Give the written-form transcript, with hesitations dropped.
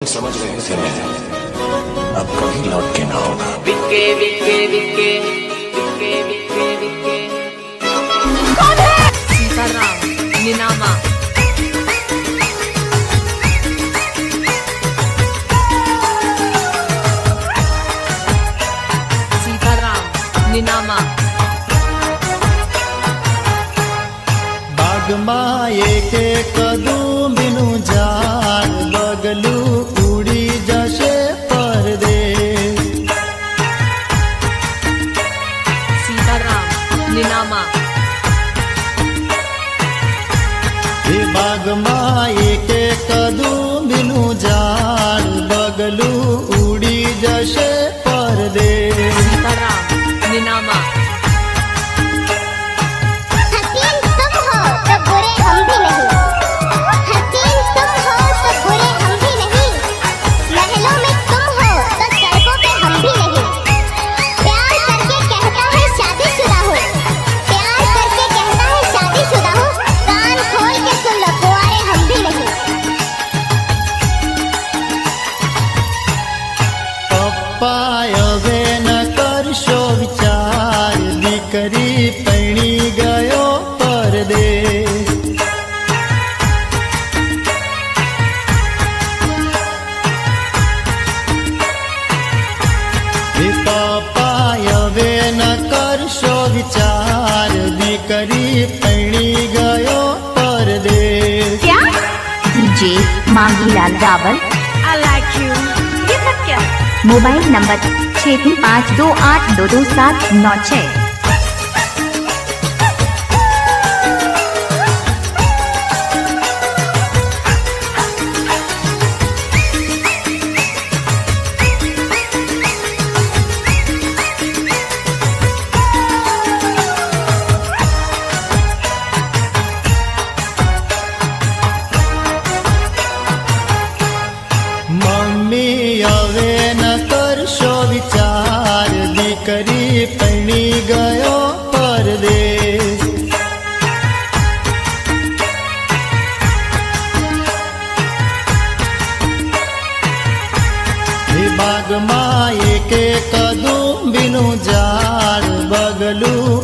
समझ रहे थे अब कभी लौट के ना होगा। विक्के विक्के विक्के विक्के विक्के विक्के सीताराम निनामा सीताराम निनामा बागમાં એક કદું બીનું ઝાડ બગલું ઉડી જશે પરદેશ। सीताराम निनामा એ બાગમાં એક કદું બીનું ઝાડ બગલું ઉડી જશે પરદેશ। सीताराम निनामा हसीन तुम हो तो बुरे हम भी नहीं, हसीन तुम हो तो बुरे हम भी नहीं, महलों में तुम हो तो सड़कों पे हम भी नहीं। प्यार करके कहता है शादीशुदा हूँ, प्यार करके कहता है शादीशुदा हूँ, कान खोल के सुन लो कुंवारे हम भी नहीं। પપ્પા હવે ન કરશો વિચાર, દીકરી પૈણી ગયો પરદેશ। એ પપ્પા હવે ન કરશો વિચાર, દીકરી પૈણી ગયો પરદેશ। क्या DJ Mangilal Rawal I like you ये सब क्या मोबाइल नंबर 6352822796। મમ્મી હવે ન કરશો વિચાર, દીકરી પૈણી ગયો પરદેશ। એ બાગમાં એક કદું બીનું ઝાડ બગલું